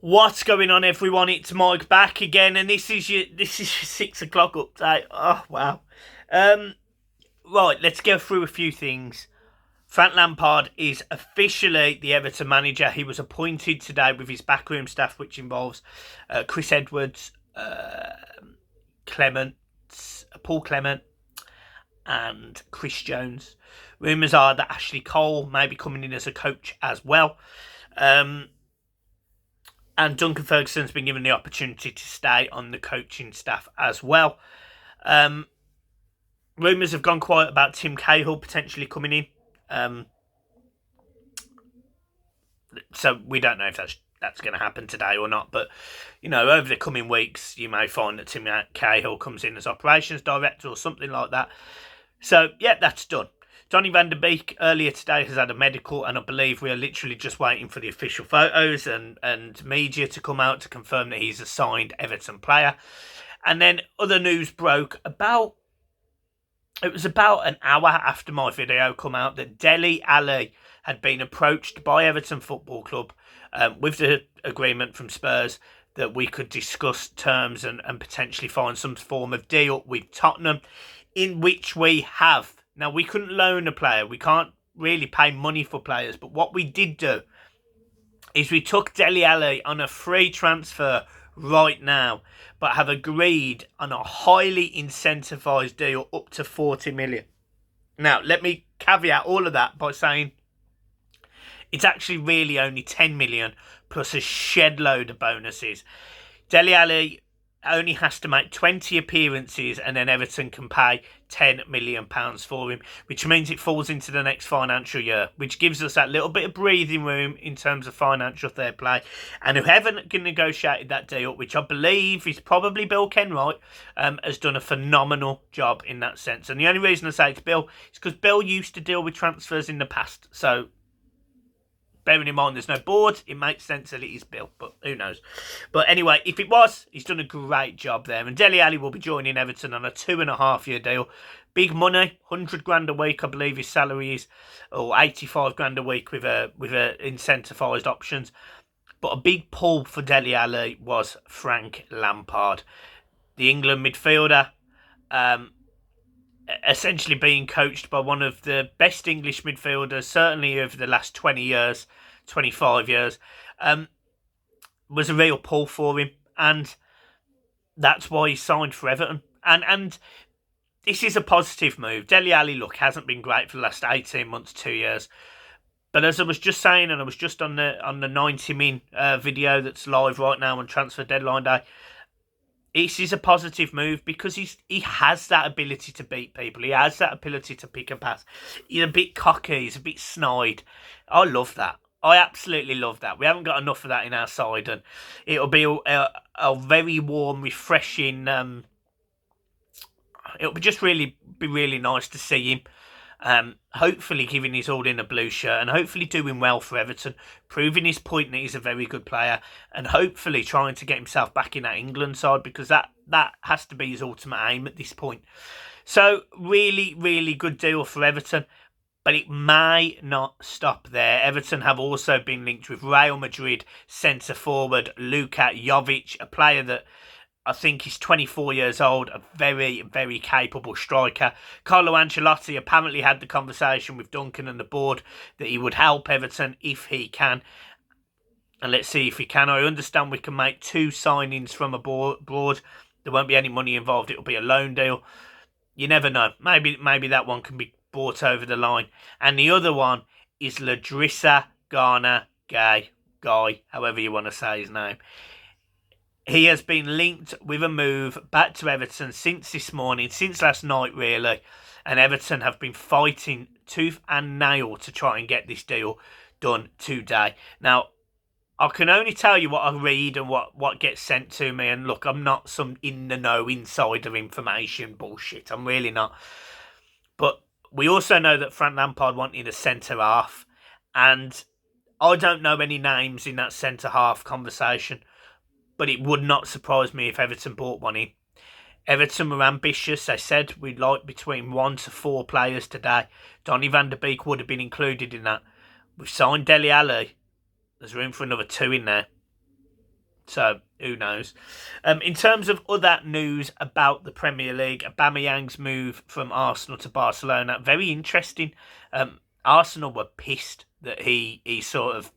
What's going on, everyone? It's Mike back again, and this is your 6 o'clock update. Oh wow! Right, let's go through a few things. Frank Lampard is officially the Everton manager. He was appointed today with his backroom staff, which involves Chris Edwards, Clement, Paul Clement, and Chris Jones. Rumours are that Ashley Cole may be coming in as a coach as well. And Duncan Ferguson's been given the opportunity to stay on the coaching staff as well. Rumours have gone quiet about Tim Cahill potentially coming in. So we don't know if that's going to happen today or not. But, over the coming weeks, you may find that Tim Cahill comes in as operations director or something like that. So, yeah, that's done. Donny van der Beek earlier today has had a medical, and I believe we are literally just waiting for the official photos and media to come out to confirm that he's a signed Everton player. And then other news broke about an hour after my video come out that Dele Alli had been approached by Everton Football Club with the agreement from Spurs that we could discuss terms and potentially find some form of deal with Tottenham, in which we have. Now, we couldn't loan a player. We can't really pay money for players. But what we did do is we took Dele Alli on a free transfer right now, but have agreed on a highly incentivised deal up to 40 million. Now, let me caveat all of that by saying it's actually really only 10 million plus a shed load of bonuses. Dele Alli only has to make 20 appearances and then Everton can pay £10 million for him, which means it falls into the next financial year, which gives us that little bit of breathing room in terms of financial fair play. And whoever negotiated that deal, which I believe is probably Bill Kenwright, has done a phenomenal job in that sense. And the only reason I say it's Bill is because Bill used to deal with transfers in the past. So bearing in mind there's no board, it makes sense that it is Bill, but who knows. But anyway, if it was, he's done a great job there. And Dele Alli will be joining Everton on a 2.5-year deal. Big money, 100 grand a week, I believe his salary is, or 85 grand a week with a incentivised options. But a big pull for Dele Alli was Frank Lampard, the England midfielder, essentially being coached by one of the best English midfielders, certainly over the last 20 years, 25 years, was a real pull for him. And that's why he signed for Everton. And this is a positive move. Dele Alli, look, hasn't been great for the last 18 months, 2 years. But as I was just saying, and I was just on the 90min video that's live right now on Transfer Deadline Day, this is a positive move because he has that ability to beat people. He has that ability to pick and pass. He's a bit cocky. He's a bit snide. I love that. I absolutely love that. We haven't got enough of that in our side, and it'll be a very warm, refreshing. It'll be just really nice to see him. Hopefully giving his all in a blue shirt and hopefully doing well for Everton, proving his point that he's a very good player, and hopefully trying to get himself back in that England side, because that has to be his ultimate aim at this point. So really good deal for Everton, but it may not stop there. Everton have also been linked with Real Madrid centre forward Luka Jovic, a player that I think he's 24 years old, a very capable striker. Carlo Ancelotti apparently had the conversation with Duncan and the board that he would help Everton if he can. And let's see if he can. I understand we can make 2 signings from abroad. There won't be any money involved. It'll be a loan deal. You never know. Maybe that one can be brought over the line. And the other one is Ladrissa Gana Guy, however you want to say his name. He has been linked with a move back to Everton since this morning, since last night really, and Everton have been fighting tooth and nail to try and get this deal done today. Now, I can only tell you what I read and what gets sent to me, and look, I'm not some in-the-know insider information bullshit, I'm really not. But we also know that Frank Lampard wanted a centre-half, and I don't know any names in that centre-half conversation. But it would not surprise me if Everton bought one in. Everton were ambitious. They said we'd like between 1 to 4 players today. Donny van der Beek would have been included in that. We've signed Dele Alli. There's room for another 2 in there. So, who knows? In terms of other news about the Premier League, Aubameyang's move from Arsenal to Barcelona, very interesting. Arsenal were pissed that he sort of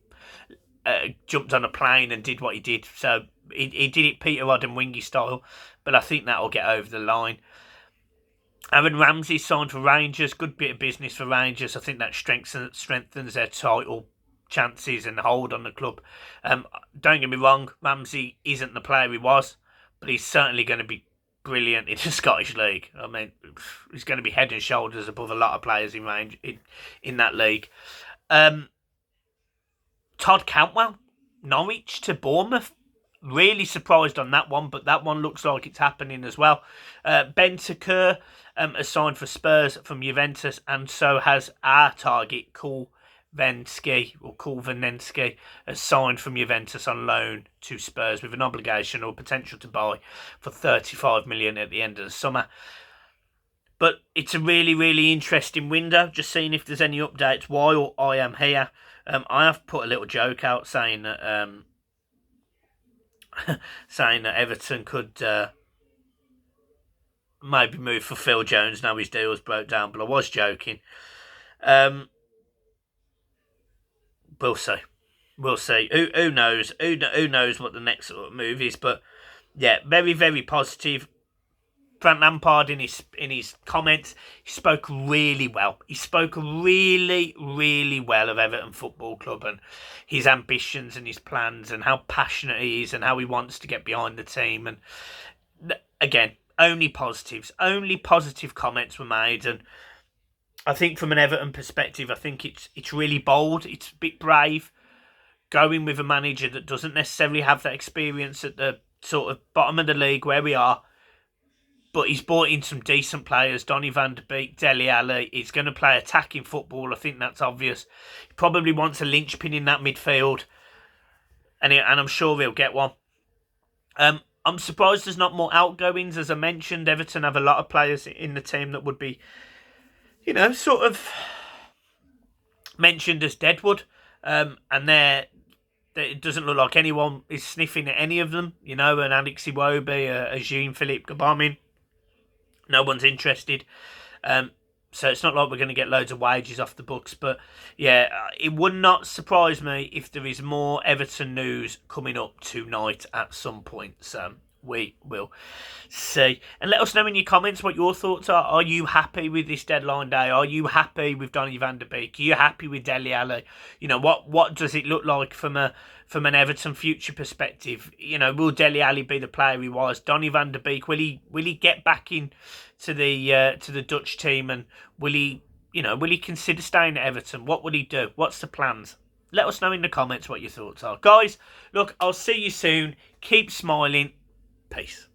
jumped on a plane and did what he did. So, he did it Peter Odemwingie style, but I think that'll get over the line. Aaron Ramsey signed for Rangers. Good bit of business for Rangers. I think that strengthens their title chances and hold on the club. Don't get me wrong, Ramsey isn't the player he was, but he's certainly going to be brilliant in the Scottish League. I mean, he's going to be head and shoulders above a lot of players in that league. Todd Cantwell, Norwich to Bournemouth. Really surprised on that one, but that one looks like it's happening as well. Bentancur has signed for Spurs from Juventus, and so has our target, Kulvenski, has signed from Juventus on loan to Spurs with an obligation or potential to buy for 35 million at the end of the summer. But it's a really, really interesting window. Just seeing if there's any updates while I am here. I have put a little joke out saying that Everton could maybe move for Phil Jones now his deal's broke down, but I was joking. We'll see. Who knows? Who knows what the next sort of move is? But yeah, very, very positive. Frank Lampard in his comments, he spoke really well. He spoke really, really well of Everton Football Club and his ambitions and his plans and how passionate he is and how he wants to get behind the team. And again, only positives, only positive comments were made. And I think from an Everton perspective, I think it's really bold. It's a bit brave going with a manager that doesn't necessarily have that experience at the sort of bottom of the league where we are. But he's brought in some decent players. Donny van de Beek, Dele Alli. He's going to play attacking football. I think that's obvious. He probably wants a linchpin in that midfield. And I'm sure he'll get one. I'm surprised there's not more outgoings. As I mentioned, Everton have a lot of players in the team that would be, sort of mentioned as deadwood. And it doesn't look like anyone is sniffing at any of them. An Alex Iwobi, a Jean-Philippe Gbamin. No one's interested. So it's not like we're going to get loads of wages off the books. But yeah, it would not surprise me if there is more Everton news coming up tonight at some point. So we will see. And let us know in your comments what your thoughts are. Are you happy with this deadline day? Are you happy with Donny van de Beek? Are you happy with Dele Alli? What does it look like from an Everton future perspective? Will Dele Alli be the player he was? Donny van de Beek, will he get back in to the Dutch team, and will he consider staying at Everton? What will he do? What's the plans? Let us know in the comments what your thoughts are. Guys, look, I'll see you soon. Keep smiling. Peace.